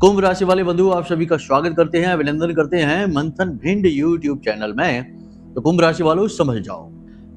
कुंभ राशि वाले बंधु आप सभी का स्वागत करते हैं, अभिनंदन करते हैं मंथन भिंड यूट्यूब चैनल में। तो कुंभ राशि वालों समझ जाओ,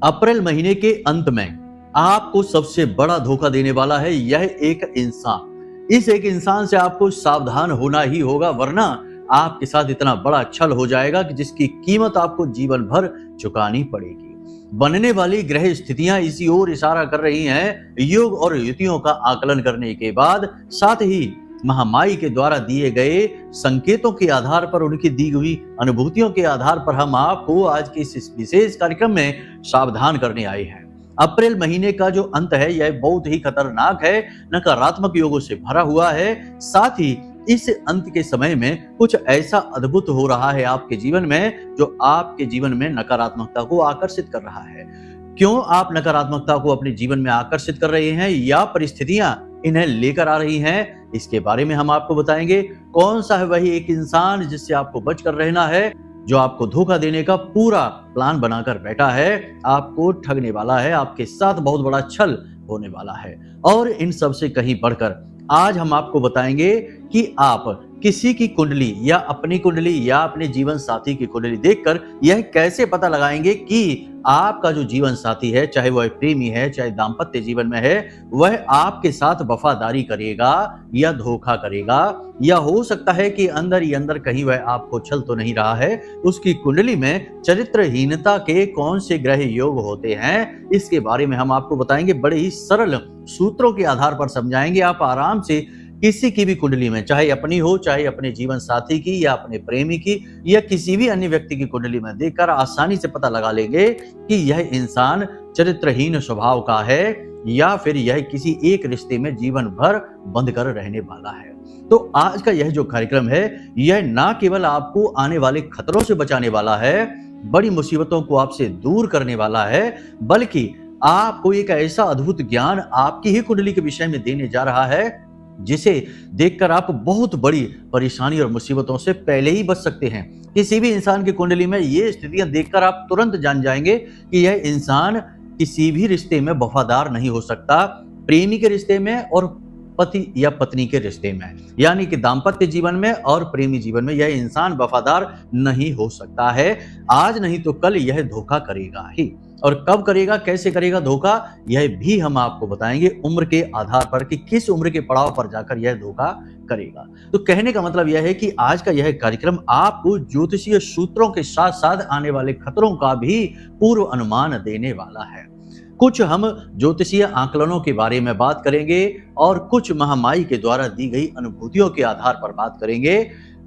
अप्रैल महीने के अंत में आपको सबसे बड़ा धोखा देने वाला है यह एक इंसान। इस एक इंसान से आपको सावधान होना ही होगा, वरना आपके साथ इतना बड़ा छल हो जाएगा कि जिसकी कीमत आपको जीवन भर चुकानी पड़ेगी। बनने वाली ग्रह स्थितियां इसी ओर इशारा कर रही हैं। योग और युतियों का आकलन करने के बाद साथ ही महामाई के द्वारा दिए गए संकेतों के आधार पर, उनकी दी हुई अनुभूतियों के आधार पर हम आपको आज के इस विशेष कार्यक्रम में सावधान करने आए हैं। अप्रैल महीने का जो अंत है यह बहुत ही खतरनाक है, नकारात्मक योगों से भरा हुआ है। साथ ही इस अंत के समय में कुछ ऐसा अद्भुत हो रहा है आपके जीवन में जो आपके जीवन में नकारात्मकता को आकर्षित कर रहा है। क्यों आप नकारात्मकता को अपने जीवन में आकर्षित कर रहे हैं या परिस्थितियां इन्हें लेकर आ रही हैं, इसके बारे में हम आपको बताएंगे। कौन सा है वही एक इंसान जिससे आपको बचकर रहना है, जो आपको धोखा देने का पूरा प्लान बनाकर बैठा है, आपको ठगने वाला है, आपके साथ बहुत बड़ा छल होने वाला है। और इन सब से कहीं बढ़कर आज हम आपको बताएंगे कि आप किसी की कुंडली या अपनी कुंडली या अपने जीवन साथी की कुंडली देखकर यह कैसे पता लगाएंगे कि आपका जो जीवन साथी है, चाहे वह प्रेमी है, चाहे दाम्पत्य जीवन में है, वह आपके साथ वफादारी करेगा या धोखा करेगा, या हो सकता है कि अंदर ही अंदर कहीं वह आपको छल तो नहीं रहा है। उसकी कुंडली में चरित्रहीनता के कौन से ग्रह योग होते हैं, इसके बारे में हम आपको बताएंगे। बड़े ही सरल सूत्रों के आधार पर समझाएंगे। आप आराम से किसी की भी कुंडली में, चाहे अपनी हो, चाहे अपने जीवन साथी की या अपने प्रेमी की या किसी भी अन्य व्यक्ति की कुंडली में देखकर आसानी से पता लगा लेंगे कि यह इंसान चरित्रहीन स्वभाव का है या फिर यह किसी एक रिश्ते में जीवन भर बंध कर रहने वाला है। तो आज का यह जो कार्यक्रम है यह ना केवल आपको आने वाले खतरों से बचाने वाला है, बड़ी मुसीबतों को आपसे दूर करने वाला है, बल्कि आपको एक ऐसा अद्भुत ज्ञान आपकी ही कुंडली के विषय में देने जा रहा है जिसे देखकर आप बहुत बड़ी परेशानी और मुसीबतों से पहले ही बच सकते हैं। किसी भी इंसान की कुंडली में ये स्थितियां देखकर आप तुरंत जान जाएंगे कि यह इंसान किसी भी रिश्ते में वफादार नहीं हो सकता, प्रेमी के रिश्ते में और पति या पत्नी के रिश्ते में, यानी कि दाम्पत्य जीवन में और प्रेमी जीवन में यह इंसान वफादार नहीं हो सकता है। आज नहीं तो कल यह धोखा करेगा ही, और कब करेगा, कैसे करेगा धोखा, यह भी हम आपको बताएंगे उम्र के आधार पर कि किस उम्र के पड़ाव पर जाकर यह धोखा करेगा। तो कहने का मतलब यह है कि आज का यह कार्यक्रम आपको ज्योतिषीय सूत्रों के साथ साथ आने वाले खतरों का भी पूर्व अनुमान देने वाला है। कुछ हम ज्योतिषीय आकलनों के बारे में बात करेंगे और कुछ महामाई के द्वारा दी गई अनुभूतियों के आधार पर बात करेंगे,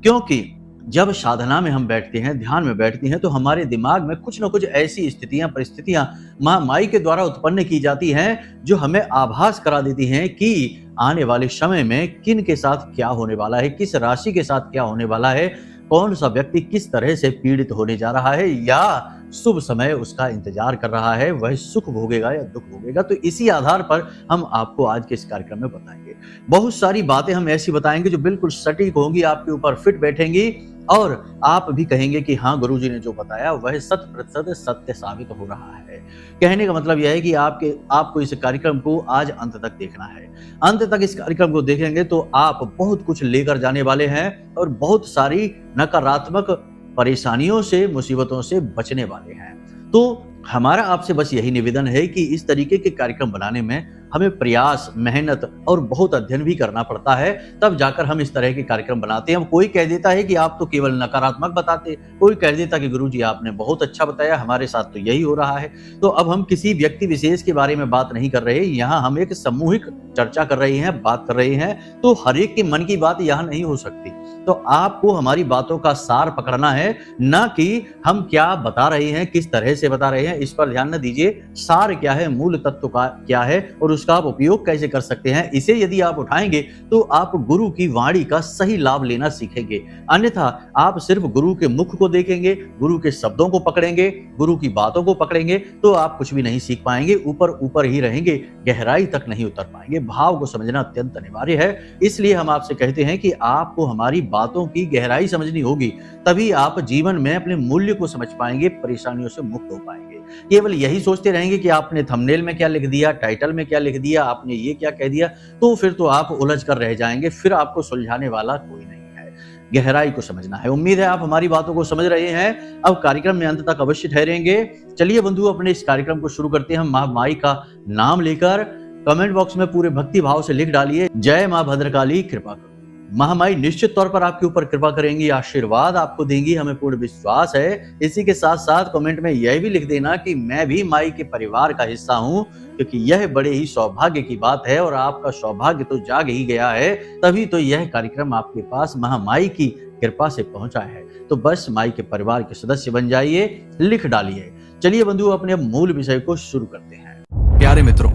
क्योंकि जब साधना में हम बैठते हैं, ध्यान में बैठते हैं, तो हमारे दिमाग में कुछ न कुछ ऐसी स्थितियां, परिस्थितियां महामाई के द्वारा उत्पन्न की जाती हैं जो हमें आभास करा देती हैं कि आने वाले समय में किन के साथ क्या होने वाला है, किस राशि के साथ क्या होने वाला है, कौन सा व्यक्ति किस तरह से पीड़ित होने जा रहा है या शुभ समय उसका इंतजार कर रहा है, वह सुख भोगेगा या दुख भोगेगा। तो इसी आधार पर हम आपको आज के इस कार्यक्रम में बताएंगे। बहुत सारी बातें हम ऐसी बताएंगे जो बिल्कुल सटीक होंगी, आपके ऊपर फिट बैठेंगी और आप भी कहेंगे कि हाँ, गुरुजी ने जो बताया वह 100% सत्य साबित हो रहा है। कहने का मतलब यह है कि आपको इस कार्यक्रम को आज अंत तक देखना है। अंत तक इस कार्यक्रम को देखेंगे तो आप बहुत कुछ लेकर जाने वाले हैं और बहुत सारी नकारात्मक परेशानियों से, मुसीबतों से बचने वाले हैं। तो हमारा आपसे बस यही निवेदन है कि इस तरीके के कार्यक्रम बनाने में हमें प्रयास, मेहनत और बहुत अध्ययन भी करना पड़ता है, तब जाकर हम इस तरह के कार्यक्रम बनाते हैं। कोई कह देता है कि आप तो केवल नकारात्मक बताते, कोई कह देता कि गुरुजी आपने बहुत अच्छा बताया, हमारे साथ तो यही हो रहा है। तो अब हम किसी व्यक्ति विशेष के बारे में बात नहीं कर रहे, यहाँ हम एक सामूहिक चर्चा कर रहे हैं, बात कर रहे हैं, तो हर एक के मन की बात यहाँ नहीं हो सकती। तो आपको हमारी बातों का सार पकड़ना है, ना कि हम क्या बता रहे हैं, किस तरह से बता रहे हैं, इस पर ध्यान न दीजिए। सार क्या है, मूल तत्व का क्या है और उसका आप उपयोग कैसे कर सकते हैं, इसे यदि आप उठाएंगे तो आप गुरु की वाणी का सही लाभ लेना सीखेंगे। अन्यथा आप सिर्फ गुरु के मुख को देखेंगे, गुरु के शब्दों को पकड़ेंगे, गुरु की बातों को पकड़ेंगे, तो आप कुछ भी नहीं सीख पाएंगे, ऊपर ऊपर ही रहेंगे, गहराई तक नहीं उतर पाएंगे। भाव को समझना अत्यंत अनिवार्य है। इसलिए हम आपसे कहते हैं कि आपको हमारी बातों की गहराई समझनी होगी, तभी आप जीवन में अपने मूल्य को समझ पाएंगे, परेशानियों से मुक्त हो पाएंगे। केवल यही सोचते रहेंगे कि आपने थंबनेल में क्या लिख दिया, टाइटल में क्या लिख दिया, आपने ये क्या कह दिया, तो फिर तो आप उलझ कर रह जाएंगे, फिर आपको सुलझाने वाला कोई नहीं है। गहराई को समझना है। उम्मीद है आप हमारी बातों को समझ रहे हैं। अब कार्यक्रम में अंत तक अवश्य ठहरेंगे। चलिए बंधु, अपने इस कार्यक्रम को शुरू करते हैं। माँ माई का नाम लेकर कमेंट बॉक्स में पूरे भक्ति भाव से लिख डालिए, जय माँ भद्रकाली कृपा करो। महामाई निश्चित तौर पर आपके ऊपर कृपा करेंगी, आशीर्वाद आपको देंगी, हमें पूर्ण विश्वास है। इसी के साथ साथ कमेंट में यह भी लिख देना कि मैं भी माई के परिवार का हिस्सा हूं, क्योंकि यह बड़े ही सौभाग्य की बात है और आपका सौभाग्य तो जाग ही गया है, तभी तो यह कार्यक्रम आपके पास महामाई की कृपा से पहुंचा है। तो बस माई के परिवार के सदस्य बन जाइए, लिख डालिए। चलिए बंधु, अपने मूल विषय को शुरू करते हैं। प्यारे मित्रों,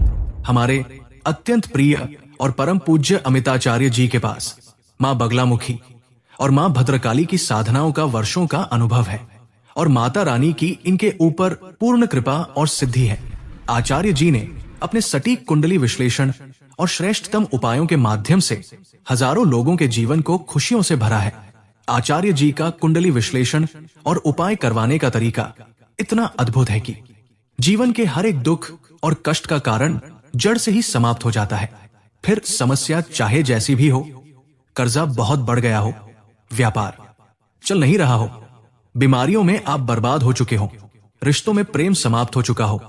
हमारे अत्यंत प्रिय और परम पूज्य अमिताचार्य जी के पास माँ बगलामुखी और माँ भद्रकाली की साधनाओं का वर्षों का अनुभव है और माता रानी की इनके ऊपर पूर्ण कृपा और सिद्धि है। आचार्य जी ने अपने सटीक कुंडली विश्लेषण और श्रेष्ठतम उपायों के माध्यम से हजारों लोगों के जीवन को खुशियों से भरा है। आचार्य जी का कुंडली विश्लेषण और उपाय करवाने का तरीका इतना अद्भुत है कि जीवन के हर एक दुख और कष्ट का कारण जड़ से ही समाप्त हो जाता है। फिर समस्या चाहे जैसी भी हो, कर्जा बहुत बढ़ गया हो, व्यापार चल नहीं रहा हो, बीमारियों में आप बर्बाद हो चुके हो, रिश्तों में प्रेम समाप्त हो चुका हो,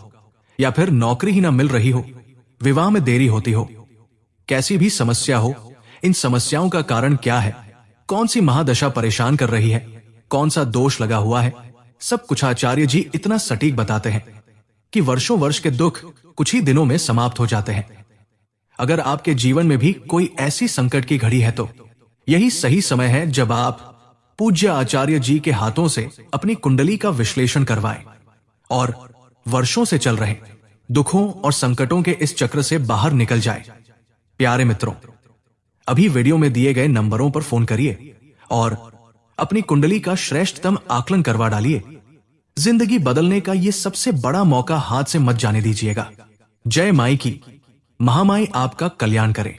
या फिर नौकरी ही ना मिल रही हो, विवाह में देरी होती हो, कैसी भी समस्या हो, इन समस्याओं का कारण क्या है, कौन सी महादशा परेशान कर रही है, कौन सा दोष लगा हुआ है, सब कुछ आचार्य जी इतना सटीक बताते हैं कि वर्षों वर्ष के दुख कुछ ही दिनों में समाप्त हो जाते हैं। अगर आपके जीवन में भी कोई ऐसी संकट की घड़ी है तो यही सही समय है जब आप पूज्य आचार्य जी के हाथों से अपनी कुंडली का विश्लेषण करवाएं और वर्षों से चल रहे दुखों और संकटों के इस चक्र से बाहर निकल जाए। प्यारे मित्रों, अभी वीडियो में दिए गए नंबरों पर फोन करिए और अपनी कुंडली का श्रेष्ठतम आकलन करवा डालिए। जिंदगी बदलने का यह सबसे बड़ा मौका हाथ से मत जाने दीजिएगा। जय माई की, महामाई आपका कल्याण करे।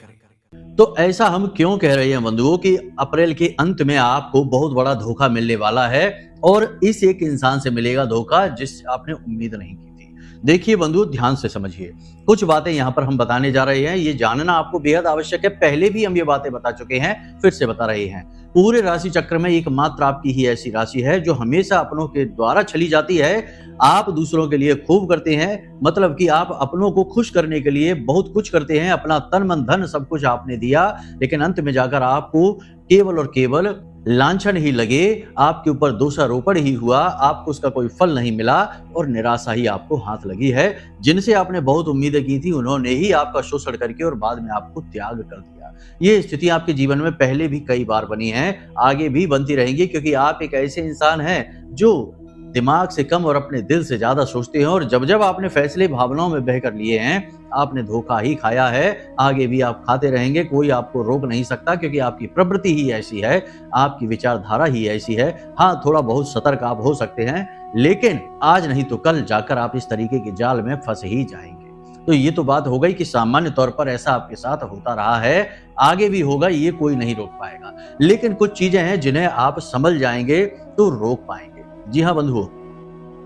तो ऐसा हम क्यों कह रहे हैं बंधुओं कि अप्रैल के अंत में आपको बहुत बड़ा धोखा मिलने वाला है और इस एक इंसान से मिलेगा धोखा जिससे आपने उम्मीद नहीं की थी। देखिए बंधु, ध्यान से समझिए, कुछ बातें यहाँ पर हम बताने जा रहे हैं, ये जानना आपको बेहद आवश्यक है। पहले भी हम ये बातें बता चुके हैं, फिर से बता रहे हैं। पूरे राशि चक्र में एकमात्र आपकी ही ऐसी राशि है जो हमेशा अपनों के द्वारा चली जाती है। आप दूसरों के लिए खूब करते हैं, मतलब कि आप अपनों को खुश करने के लिए बहुत कुछ करते हैं, अपना तन मन धन सब कुछ आपने दिया, लेकिन अंत में जाकर आपको केवल और केवल लांछन ही लगे, आपके ऊपर दोषारोपण ही हुआ, आपको उसका कोई फल नहीं मिला और निराशा ही आपको हाथ लगी है। जिनसे आपने बहुत उम्मीदें की थी उन्होंने ही आपका शोषण करके और बाद में आपको त्याग कर दिया। ये स्थिति आपके जीवन में पहले भी कई बार बनी है, आगे भी बनती रहेंगी, क्योंकि आप एक ऐसे इंसान हैं जो दिमाग से कम और अपने दिल से ज्यादा सोचते हैं और जब जब आपने फैसले भावनाओं में बहकर लिए हैं, आपने धोखा ही खाया है, आगे भी आप खाते रहेंगे, कोई आपको रोक नहीं सकता, क्योंकि आपकी प्रवृत्ति ही ऐसी है, आपकी विचारधारा ही ऐसी है। हाँ, थोड़ा बहुत सतर्क आप हो सकते हैं, लेकिन आज नहीं तो कल जाकर आप इस तरीके के जाल में फंस ही जाएंगे। तो ये तो बात हो गई कि सामान्य तौर पर ऐसा आपके साथ होता रहा है, आगे भी होगा, ये कोई नहीं रोक पाएगा। लेकिन कुछ चीजें हैं जिन्हें आप समझ जाएंगे तो रोक पाएंगे। जी हाँ बंधुओं,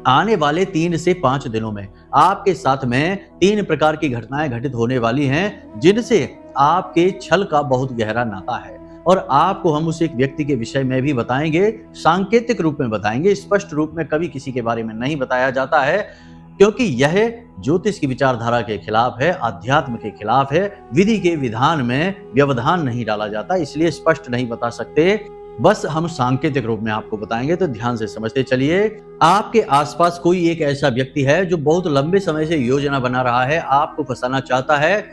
आने वाले 3 से 5 दिनों में आपके साथ में 3 प्रकार की घटनाएं घटित होने वाली हैं, जिनसे आपके छल का बहुत गहरा नाता है और आपको हम उस एक व्यक्ति के विषय में भी बताएंगे, सांकेतिक रूप में बताएंगे, स्पष्ट रूप में कभी किसी के बारे में नहीं बताया जाता है, क्योंकि यह ज्योतिष की विचारधारा के खिलाफ है, अध्यात्म के खिलाफ है, विधि के विधान में व्यवधान नहीं डाला जाता, इसलिए स्पष्ट नहीं बता सकते, बस हम सांकेतिक रूप में आपको बताएंगे। तो ध्यान से समझते चलिए। आपके आसपास कोई एक ऐसा व्यक्ति है जो बहुत लंबे समय से योजना बना रहा है, आपको फंसाना चाहता है,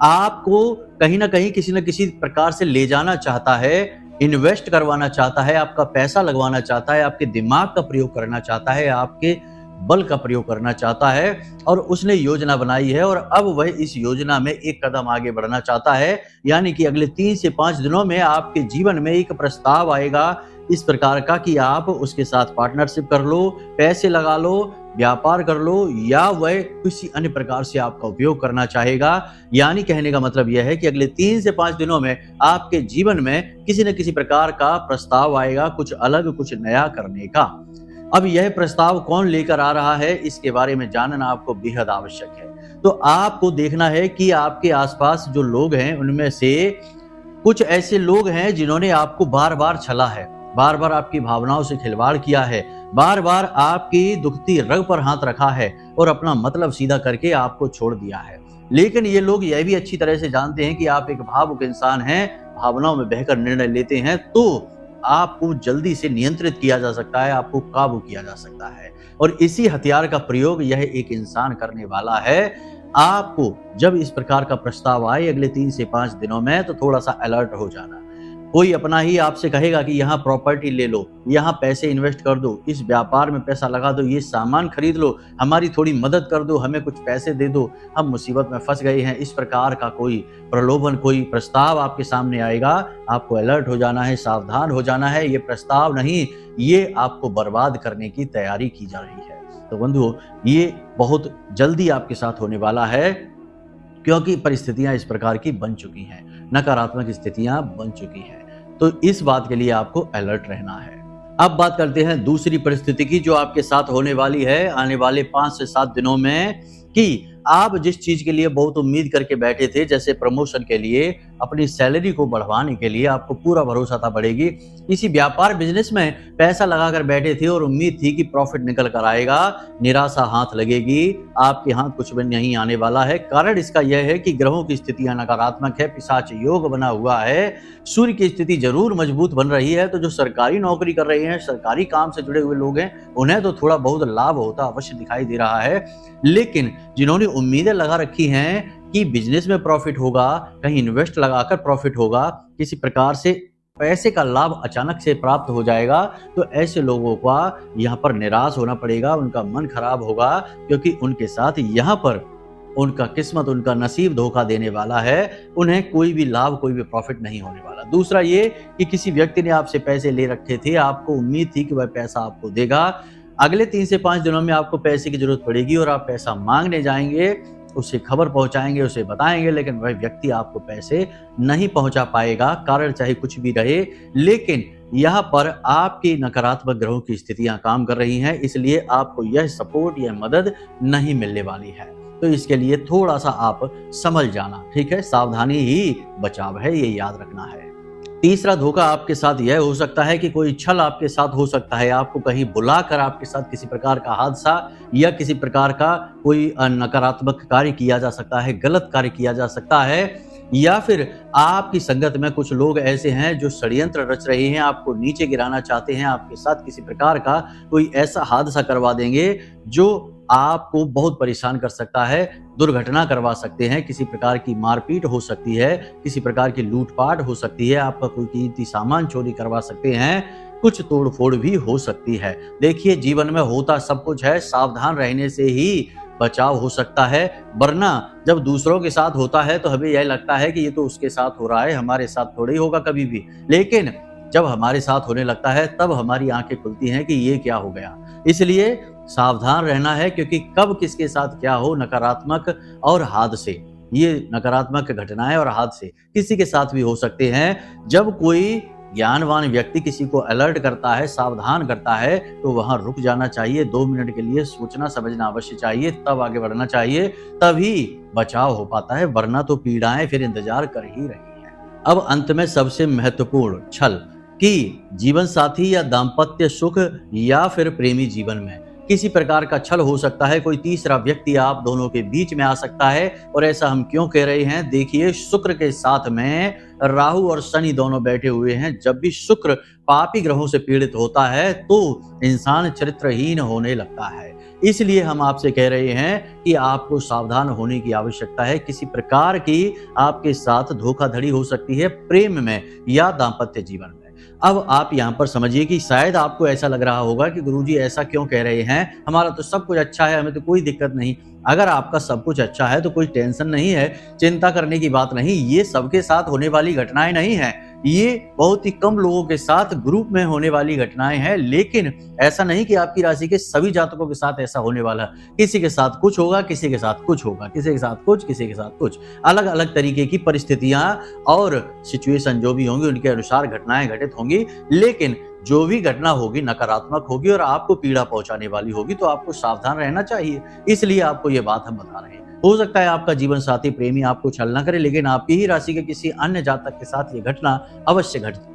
आपको कहीं ना कहीं किसी न किसी प्रकार से ले जाना चाहता है, इन्वेस्ट करवाना चाहता है, आपका पैसा लगवाना चाहता है, आपके दिमाग का प्रयोग करना चाहता है, आपके बल का प्रयोग करना चाहता है और उसने योजना बनाई है और अब वह इस योजना में एक कदम आगे बढ़ना चाहता है। यानी कि अगले 3 से 5 दिनों में आपके जीवन में एक प्रस्ताव आएगा इस प्रकार का कि आप उसके साथ पार्टनरशिप कर लो, पैसे लगा लो, व्यापार कर लो, या वह किसी अन्य प्रकार से आपका उपयोग करना चाहेगा। यानी कहने का मतलब यह है कि अगले 3 से 5 दिनों में आपके जीवन में किसी न किसी प्रकार का प्रस्ताव आएगा, कुछ अलग, कुछ नया करने का। अब यह प्रस्ताव कौन लेकर आ रहा है, इसके बारे में जानना आपको बेहद आवश्यक है। तो आपको देखना है कि आपके आसपास जो लोग हैं उनमें से कुछ ऐसे लोग हैं जिन्होंने आपको बार बार छला है, बार बार आपकी भावनाओं से खिलवाड़ किया है, बार बार आपकी दुखती रग पर हाथ रखा है और अपना मतलब सीधा करके आपको छोड़ दिया है। लेकिन ये लोग यह भी अच्छी तरह से जानते हैं कि आप एक भावुक इंसान हैं, भावनाओं में बहकर निर्णय लेते हैं, तो आपको जल्दी से नियंत्रित किया जा सकता है, आपको काबू किया जा सकता है। और इसी हथियार का प्रयोग यह एक इंसान करने वाला है। आपको जब इस प्रकार का प्रस्ताव आए अगले 3 से 5 दिनों में, तो थोड़ा सा अलर्ट हो जाना। कोई अपना ही आपसे कहेगा कि यहाँ प्रॉपर्टी ले लो, यहाँ पैसे इन्वेस्ट कर दो, इस व्यापार में पैसा लगा दो, ये सामान खरीद लो, हमारी थोड़ी मदद कर दो, हमें कुछ पैसे दे दो, हम मुसीबत में फंस गए हैं। इस प्रकार का कोई प्रलोभन, कोई प्रस्ताव आपके सामने आएगा, आपको अलर्ट हो जाना है, सावधान हो जाना है। ये प्रस्ताव नहीं, ये आपको बर्बाद करने की तैयारी की जा रही है। तो बंधुओं, ये बहुत जल्दी आपके साथ होने वाला है, क्योंकि परिस्थितियां इस प्रकार की बन चुकी हैं, नकारात्मक स्थितियां बन चुकी हैं। तो इस बात के लिए आपको अलर्ट रहना है। अब बात करते हैं दूसरी परिस्थिति की, जो आपके साथ होने वाली है आने वाले 5 से 7 दिनों में, कि आप जिस चीज के लिए बहुत उम्मीद करके बैठे थे, जैसे प्रमोशन के लिए, अपनी सैलरी को बढ़वाने के लिए आपको पूरा भरोसा था बढ़ेगी, किसी व्यापार बिजनेस में पैसा लगाकर बैठे थे और उम्मीद थी कि प्रॉफिट निकल कर आएगा, निराशा हाथ लगेगी, आपके हाथ कुछ भी नहीं आने वाला है। कारण इसका यह है कि ग्रहों की स्थितियां नकारात्मक है, पिशाच योग बना हुआ है, सूर्य की स्थिति जरूर मजबूत बन रही है। तो जो सरकारी नौकरी कर रहे हैं, सरकारी काम से जुड़े हुए लोग हैं, उन्हें तो थोड़ा बहुत लाभ होता अवश्य दिखाई दे रहा है। लेकिन जिन्होंने उम्मीदें लगा रखी हैं कि बिजनेस में प्रॉफिट होगा, कहीं इन्वेस्ट लगाकर प्रॉफिट होगा, किसी प्रकार से पैसे का लाभ अचानक से प्राप्त हो जाएगा, तो ऐसे लोगों का यहाँ पर निराश होना पड़ेगा, उनका मन खराब होगा, क्योंकि उनके साथ यहाँ पर उनका किस्मत, उनका नसीब धोखा देने वाला है। उन्हें कोई भी लाभ, कोई भी प्रॉफिट नहीं होने वाला। दूसरा ये कि किसी व्यक्ति ने आपसे पैसे ले रखे थे, आपको उम्मीद थी कि वह पैसा आपको देगा, अगले 3 से 5 दिनों में आपको पैसे की जरूरत पड़ेगी और आप पैसा मांगने जाएंगे, उसे खबर पहुंचाएंगे, उसे बताएंगे, लेकिन वह व्यक्ति आपको पैसे नहीं पहुंचा पाएगा, कारण चाहे कुछ भी रहे। लेकिन यहाँ पर आपकी नकारात्मक ग्रहों की स्थितियां काम कर रही हैं, इसलिए आपको यह सपोर्ट, यह मदद नहीं मिलने वाली है। तो इसके लिए थोड़ा सा आप संभल जाना, ठीक है। सावधानी ही बचाव है, ये याद रखना है। तीसरा धोखा आपके साथ यह हो सकता है कि कोई छल आपके साथ हो सकता है, आपको कहीं बुलाकर आपके साथ किसी प्रकार का हादसा या किसी प्रकार का कोई नकारात्मक कार्य किया जा सकता है, गलत कार्य किया जा सकता है, या फिर आपकी संगत में कुछ लोग ऐसे हैं जो षड्यंत्र रच रहे हैं, आपको नीचे गिराना चाहते हैं, आपके साथ किसी प्रकार का कोई ऐसा हादसा करवा देंगे जो आपको बहुत परेशान कर सकता है, दुर्घटना करवा सकते हैं, किसी प्रकार की मारपीट हो सकती है, किसी प्रकार की लूटपाट हो सकती है, आपका कोई कीमती सामान चोरी करवा सकते हैं, कुछ तोड़फोड़ भी हो सकती है। देखिए, जीवन में होता सब कुछ है, सावधान रहने से ही बचाव हो सकता है, वरना जब दूसरों के साथ होता है तो हमें यह लगता है कि ये तो उसके साथ हो रहा है, हमारे साथ थोड़ी होगा कभी भी। लेकिन जब हमारे साथ होने लगता है तब हमारी आंखें खुलती हैं कि ये क्या हो गया। इसलिए सावधान रहना है, क्योंकि कब किसके साथ क्या हो, नकारात्मक और हादसे, ये नकारात्मक घटनाएं और हादसे किसी के साथ भी हो सकते हैं। जब कोई ज्ञानवान व्यक्ति किसी को अलर्ट करता है, सावधान करता है, तो वहां रुक जाना चाहिए, 2 मिनट के लिए सोचना समझना अवश्य चाहिए, तब आगे बढ़ना चाहिए, तभी बचाव हो पाता है, वरना तो पीड़ाएं फिर इंतजार कर ही रही हैं। अब अंत में सबसे महत्वपूर्ण छल कि जीवन साथी या दाम्पत्य सुख या फिर प्रेमी जीवन में किसी प्रकार का छल हो सकता है, कोई तीसरा व्यक्ति आप दोनों के बीच में आ सकता है। और ऐसा हम क्यों कह रहे हैं, देखिए, शुक्र के साथ में राहु और शनि दोनों बैठे हुए हैं। जब भी शुक्र पापी ग्रहों से पीड़ित होता है तो इंसान चरित्रहीन होने लगता है। इसलिए हम आपसे कह रहे हैं कि आपको सावधान होने की आवश्यकता है। किसी प्रकार की आपके साथ धोखाधड़ी हो सकती है प्रेम में या दाम्पत्य जीवन में। अब आप यहाँ पर समझिए कि शायद आपको ऐसा लग रहा होगा कि गुरुजी ऐसा क्यों कह रहे हैं, हमारा तो सब कुछ अच्छा है, हमें तो कोई दिक्कत नहीं। अगर आपका सब कुछ अच्छा है तो कोई टेंशन नहीं है, चिंता करने की बात नहीं। ये सबके साथ होने वाली घटनाएं नहीं है, ये बहुत ही कम लोगों के साथ ग्रुप में होने वाली घटनाएं हैं। लेकिन ऐसा नहीं कि आपकी राशि के सभी जातकों के साथ ऐसा होने वाला है। किसी के साथ कुछ होगा, किसी के साथ कुछ होगा, किसी के साथ कुछ, किसी के साथ कुछ। अलग अलग तरीके की परिस्थितियां और सिचुएशन जो भी होंगी उनके अनुसार घटनाएं घटित होंगी। लेकिन जो भी घटना होगी नकारात्मक होगी और आपको पीड़ा पहुंचाने वाली होगी, तो आपको सावधान रहना चाहिए। इसलिए आपको ये बात हम बता रहे हैं। हो सकता है आपका जीवन साथी प्रेमी आपको छल ना करे, लेकिन आपकी ही राशि के किसी अन्य जातक के साथ ये घटना अवश्य घट सकती है।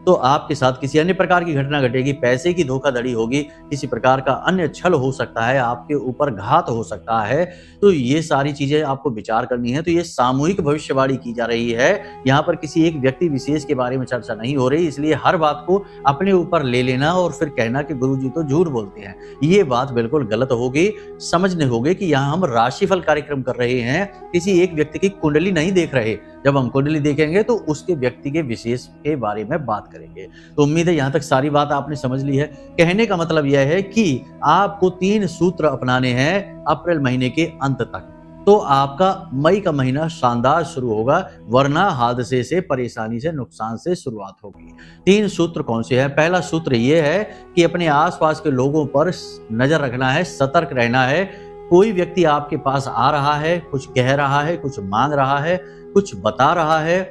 तो आपके साथ किसी अन्य प्रकार की घटना घटेगी, पैसे की धोखाधड़ी होगी, किसी प्रकार का अन्य छल हो सकता है, आपके ऊपर घात हो सकता है। तो ये सारी चीजें आपको विचार करनी है। तो ये सामूहिक भविष्यवाणी की जा रही है, यहाँ पर किसी एक व्यक्ति विशेष के बारे में चर्चा नहीं हो रही। इसलिए हर बात को अपने ऊपर ले लेना और फिर कहना कि गुरुजी तो झूठ बोलते हैं, ये बात बिल्कुल गलत होगी। समझने होगे कि यहाँ हम राशिफल कार्यक्रम कर रहे हैं, किसी एक व्यक्ति की कुंडली नहीं देख रहे। जब हम कुंडली देखेंगे तो उसके व्यक्ति के विशेष के बारे में बात करेंगे। तो उम्मीद है यहाँ तक सारी बात आपने समझ ली है। कहने का मतलब यह है कि आपको 3 सूत्र अपनाने हैं अप्रैल महीने के अंत तक, तो आपका मई का महीना शानदार शुरू होगा, वरना हादसे से, परेशानी से, नुकसान से शुरुआत होगी। 3 सूत्र कौन से हैं? पहला सूत्र ये है कि अपने आसपास के लोगों पर नजर रखना है, सतर्क रहना है। कोई व्यक्ति आपके पास आ रहा है, कुछ कह रहा है, कुछ मांग रहा है, कुछ बता रहा है,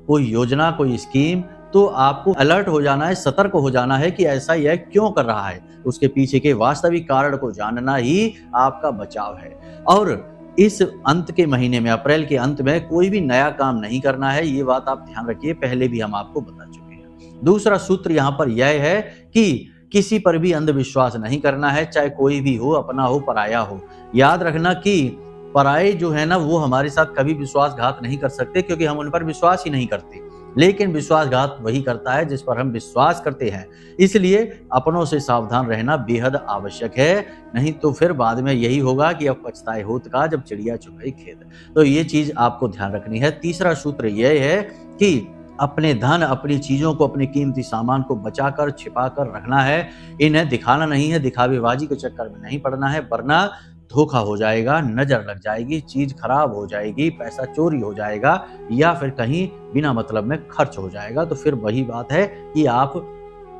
कोई योजना, कोई स्कीम, तो आपको अलर्ट हो जाना है, सतर्क हो जाना है कि ऐसा यह क्यों कर रहा है। उसके पीछे के वास्तविक कारण को जानना ही आपका बचाव है। और इस अंत के महीने में, अप्रैल के अंत में कोई भी नया काम नहीं करना है, ये बात आप ध्यान रखिए, पहले भी हम आपको बता चुके हैं। दूसरा सूत्र यहाँ पर यह है कि किसी पर भी अंधविश्वास नहीं करना है, चाहे कोई भी हो, अपना हो, पराया हो। याद रखना कि पराये जो है ना, वो हमारे साथ कभी विश्वासघात नहीं कर सकते, क्योंकि हम उन पर विश्वास ही नहीं करते। लेकिन विश्वासघात वही करता है जिस पर हम विश्वास करते हैं। इसलिए अपनों से सावधान रहना बेहद आवश्यक है, नहीं तो फिर बाद में यही होगा कि अब पछताए होत का, जब चिड़िया चुग गई खेत। तो ये चीज आपको ध्यान रखनी है। तीसरा सूत्र यह है कि अपने धन, अपनी चीजों को, अपने कीमती सामान को बचाकर, छिपाकर रखना है। इन्हें दिखाना नहीं है, दिखावेबाजी के चक्कर में नहीं पड़ना है, वरना धोखा हो जाएगा, नजर लग जाएगी, चीज खराब हो जाएगी, पैसा चोरी हो जाएगा, या फिर कहीं बिना मतलब में खर्च हो जाएगा। तो फिर वही बात है कि आप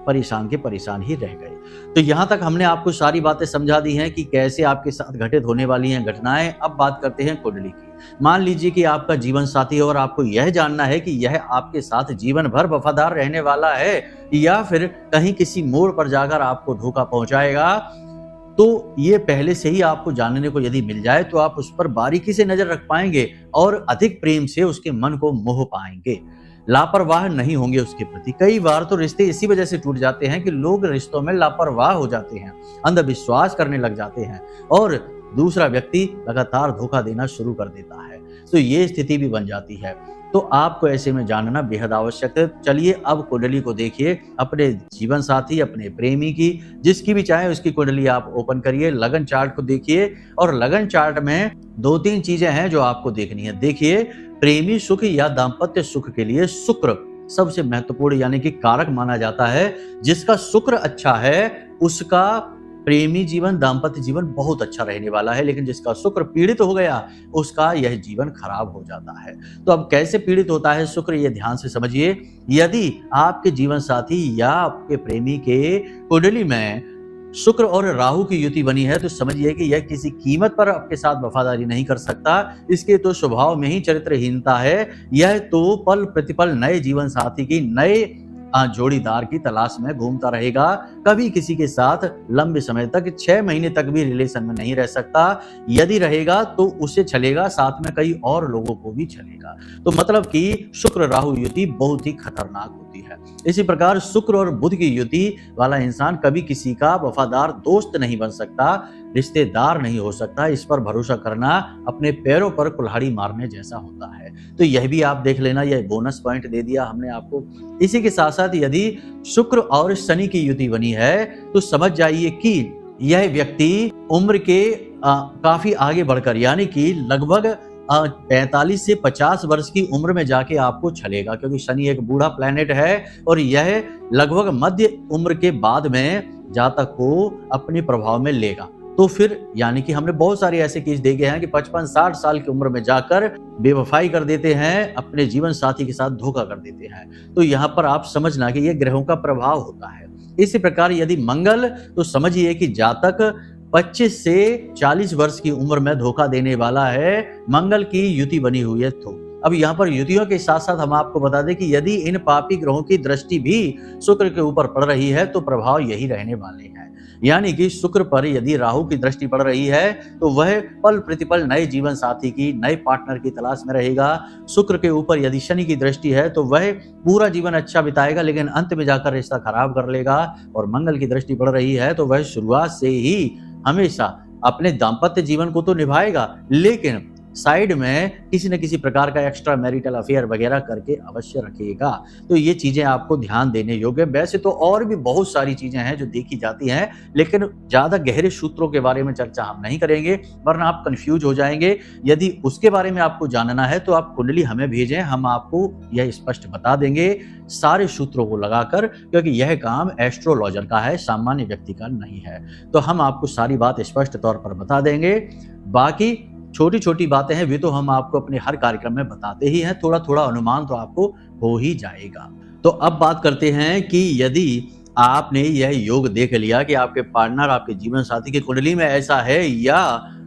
परेशान के परेशान ही रह गए। तो यहाँ तक हमने आपको सारी बातें समझा दी हैं कि कैसे आपके साथ घटित होने वाली हैं घटनाएं। अब बात करते हैं कुंडली की। मान लीजिए कि आपका जीवन साथी है और आपको यह जानना है कि यह आपके साथ जीवन भर वफादार रहने वाला है, या फिर कहीं किसी मोड़ पर जाकर आपको धोखा पहुंचाएगा। तो ये पहले से ही आपको जानने को यदि मिल जाए तो आप उस पर बारीकी से नजर रख पाएंगे और अधिक प्रेम से उसके मन को मोह पाएंगे। लापरवाह नहीं होंगे उसके प्रति। कई बार तो रिश्ते इसी वजह से टूट जाते हैं कि लोग रिश्तों में लापरवाह हो जाते हैं, अंधविश्वास करने लग जाते हैं और दूसरा व्यक्ति लगातार धोखा देना शुरू कर देता है। तो ये स्थिति भी बन जाती है। तो आपको ऐसे में जानना बेहद आवश्यक है। चलिए अब कुंडली को देखिए, अपने जीवन साथी, अपने प्रेमी की, जिसकी भी चाहे उसकी कुंडली आप ओपन करिए, लगन चार्ट को देखिए। और लगन चार्ट में 2-3 चीजें हैं जो आपको देखनी है। देखिए, प्रेमी सुख या दाम्पत्य सुख के लिए शुक्र सबसे महत्वपूर्ण यानी कि कारक माना जाता है। जिसका शुक्र अच्छा है उसका प्रेमी जीवन, दाम्पत्य जीवन बहुत अच्छा रहने वाला है, लेकिन जिसका शुक्र पीड़ित हो गया उसका यह जीवन खराब हो जाता है। तो अब कैसे पीड़ित होता है शुक्र, ये ध्यान से समझिए। यदि आपके जीवन साथी या आपके प्रेमी के कुंडली में शुक्र और राहु की युति बनी है, तो समझिए कि यह किसी कीमत पर आपके साथ वफादारी नहीं कर सकता। इसके तो स्वभाव में ही चरित्रहीनता है। यह तो पल प्रतिपल नए जीवन साथी की, नए जोड़ीदार की तलाश में घूमता रहेगा। कभी किसी के साथ लंबे समय तक, 6 महीने तक भी रिलेशन में नहीं रह सकता। यदि रहेगा तो उसे छलेगा, साथ में कई और लोगों को भी छलेगा। तो मतलब कि शुक्र राहु युति बहुत ही खतरनाक होती है। इसी प्रकार शुक्र और बुध की युति वाला इंसान कभी किसी का वफादार दोस्त नहीं बन सकता, रिश्तेदार नहीं हो सकता। इस पर भरोसा करना अपने पैरों पर कुल्हाड़ी मारने जैसा होता है। तो यह भी आप देख लेना, यह बोनस पॉइंट दे दिया हमने आपको। इसी के साथ साथ यदि शुक्र और शनि की युति बनी है तो समझ जाइए कि यह व्यक्ति उम्र के काफी आगे बढ़कर, यानी कि लगभग 45 से 50 वर्ष की उम्र में जाके आपको छलेगा, क्योंकि शनि एक बूढ़ा प्लेनेट है और यह लगभग मध्य उम्र के बाद में जातक को अपने प्रभाव में लेगा। तो फिर यानी कि हमने बहुत सारे ऐसे केस देखे हैं कि 55-60 साल की उम्र में जाकर बेवफाई कर देते हैं, अपने जीवन साथी के साथ धोखा कर देते हैं। तो यहाँ पर आप समझना कि यह ग्रहों का प्रभाव होता है। इसी प्रकार यदि मंगल, तो समझिए कि जातक 25 से 40 वर्ष की उम्र में धोखा देने वाला है। मंगल की युति बनी हुई है तो अब यहाँ पर युतियों के साथ साथ हम आपको बता दें कि यदि इन पापी ग्रहों की दृष्टि भी शुक्र के ऊपर पड़ रही है तो प्रभाव यही रहने वाले हैं। यानी कि शुक्र पर यदि राहु की दृष्टि पड़ रही है तो वह पल प्रतिपल नए जीवन साथी की, नए पार्टनर की तलाश में रहेगा। शुक्र के ऊपर यदि शनि की दृष्टि है तो वह पूरा जीवन अच्छा बिताएगा लेकिन अंत में जाकर रिश्ता खराब कर लेगा। और मंगल की दृष्टि पड़ रही है तो वह शुरुआत से ही हमेशा अपने दाम्पत्य जीवन को तो निभाएगा लेकिन साइड में किसी न किसी प्रकार का एक्स्ट्रा मैरिटल अफेयर वगैरह करके अवश्य रखिएगा। तो ये चीजें आपको ध्यान देने योग्य। वैसे तो और भी बहुत सारी चीजें हैं जो देखी जाती हैं लेकिन ज्यादा गहरे सूत्रों के बारे में चर्चा हम नहीं करेंगे वरना आप कंफ्यूज हो जाएंगे। यदि उसके बारे में आपको जानना है तो आप कुंडली हमें भेजें, हम आपको यह स्पष्ट बता देंगे सारे सूत्रों को लगाकर, क्योंकि यह काम एस्ट्रोलॉजर का है, सामान्य व्यक्ति का नहीं है। तो हम आपको सारी बात स्पष्ट तौर पर बता देंगे। बाकी छोटी छोटी बातें हैं वे तो हम आपको अपने हर कार्यक्रम में बताते ही हैं, थोड़ा थोड़ा अनुमान तो आपको हो ही जाएगा। तो अब बात करते हैं कि यदि आपने यह योग देख लिया कि आपके पार्टनर, आपके जीवन साथी की कुंडली में ऐसा है या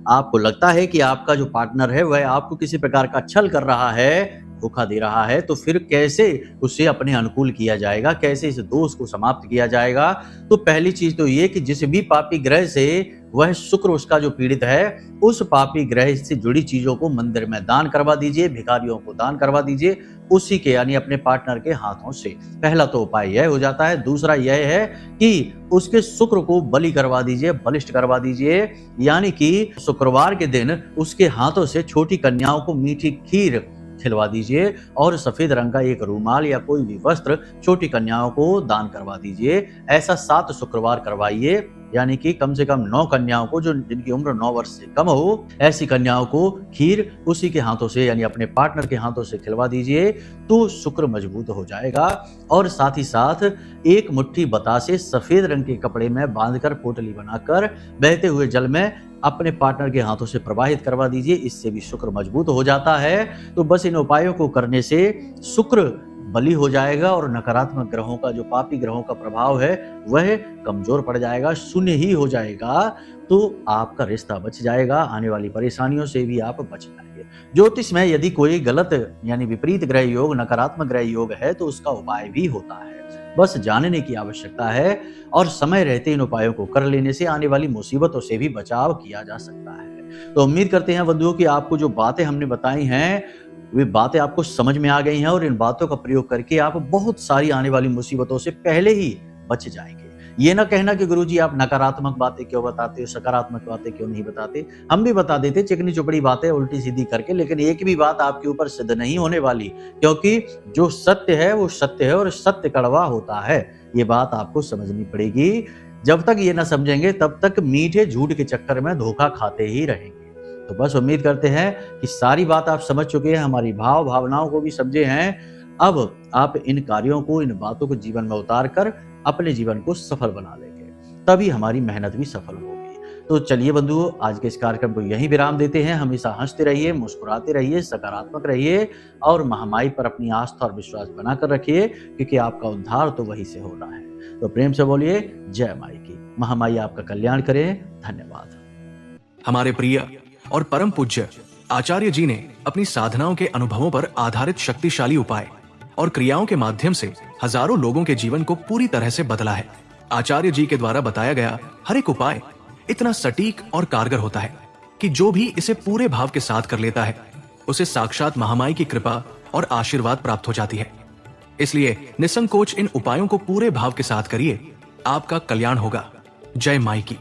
आपको लगता है कि आपका जो पार्टनर है वह आपको किसी प्रकार का छल कर रहा है, धोखा दे रहा है, तो फिर कैसे उसे अपने अनुकूल किया जाएगा, कैसे इस दोष को समाप्त किया जाएगा। तो पहली चीज तो ये कि जिस भी पापी ग्रह से वह शुक्र उसका जो पीड़ित है उस पापी ग्रह से जुड़ी चीजों को मंदिर में दान करवा दीजिए, भिखारियों को दान करवा दीजिए उसी के यानी अपने पार्टनर के हाथों से। पहला तो उपाय यह हो जाता है। दूसरा यह है कि उसके शुक्र को बलि करवा दीजिए, बलिष्ठ करवा दीजिए, यानी कि शुक्रवार के दिन उसके हाथों से छोटी कन्याओं को मीठी खीर खिलवा दीजिए और सफेद रंग का एक रूमाल या कोई भी वस्त्र छोटी कन्याओं को दान करवा दीजिए। ऐसा 7 शुक्रवार करवाइए, यानी कि कम से कम 9 कन्याओं को जो जिनकी उम्र 9 वर्ष से कम हो, ऐसी कन्याओं को खीर उसी के हाथों से यानी अपने पार्टनर के हाथों से खिलवा दीजिए तो शुक्र मजबूत हो जाएगा। और साथ ही साथ एक मुट्ठी बतासे सफेद रंग के कपड़े में बांधकर पोटली बनाकर बहते हुए जल में अपने पार्टनर के हाथों से प्रवाहित करवा दीजिए, इससे भी शुक्र मजबूत हो जाता है। तो बस इन उपायों को करने से शुक्र बली हो जाएगा और नकारात्मक ग्रहों का, जो पापी ग्रहों का प्रभाव है वह कमजोर पड़ जाएगा, शून्य ही हो जाएगा। तो आपका रिश्ता बच जाएगा, आने वाली परेशानियों से भी आप बच जाएंगे। ज्योतिष में यदि कोई गलत यानी विपरीत ग्रह योग, नकारात्मक ग्रह योग है तो उसका उपाय भी होता है, बस जानने की आवश्यकता है और समय रहते इन उपायों को कर लेने से आने वाली मुसीबतों से भी बचाव किया जा सकता है। तो उम्मीद करते हैं बंधुओं कि आपको जो बातें हमने बताई हैं वे बातें आपको समझ में आ गई हैं और इन बातों का प्रयोग करके आप बहुत सारी आने वाली मुसीबतों से पहले ही बच जाएंगे। ये ना कहना कि गुरुजी आप नकारात्मक बातें क्यों बताते हो, सकारात्मक बातें क्यों नहीं बताते। हम भी बता देते चिकनी चुपड़ी बातें उल्टी सीधी करके, लेकिन एक भी बात आपके ऊपर सिद्ध नहीं होने वाली, क्योंकि जो सत्य है वो सत्य है और सत्य कड़वा होता है। ये बात आपको समझनी पड़ेगी। जब तक ये ना समझेंगे तब तक मीठे झूठ के चक्कर में धोखा खाते ही रहेंगे। तो बस उम्मीद करते हैं कि सारी बात आप समझ चुके हैं, हमारी भाव भावनाओं को भी समझे हैं। अब आप इन कार्यों को, इन बातों को जीवन में उतार कर अपने जीवन को सफल बना लेंगे, तभी हमारी मेहनत भी सफल होगी। तो चलिए बंधुओं, आज के इस कार्यक्रम को यहीं विराम देते हैं। हमेशा हंसते रहिए, मुस्कुराते रहिए, सकारात्मक रहिए और महामाई पर अपनी आस्था और विश्वास बनाकर रखिए, क्योंकि आपका उद्धार तो वहीं से हो रहा है। तो प्रेम से बोलिए जय माई की। महामाई आपका कल्याण करे। धन्यवाद। हमारे प्रिय और परम पूज्य आचार्य जी ने अपनी साधनाओं के अनुभवों पर आधारित शक्तिशाली उपाय और क्रियाओं के माध्यम से हजारों लोगों के जीवन को पूरी तरह से बदला है। आचार्य जी के द्वारा बताया गया हर एक उपाय इतना सटीक और कारगर होता है कि जो भी इसे पूरे भाव के साथ कर लेता है उसे साक्षात महामाई की कृपा और आशीर्वाद प्राप्त हो जाती है। इसलिए निसंकोच इन उपायों को पूरे भाव के साथ करिए, आपका कल्याण होगा। जय माई की।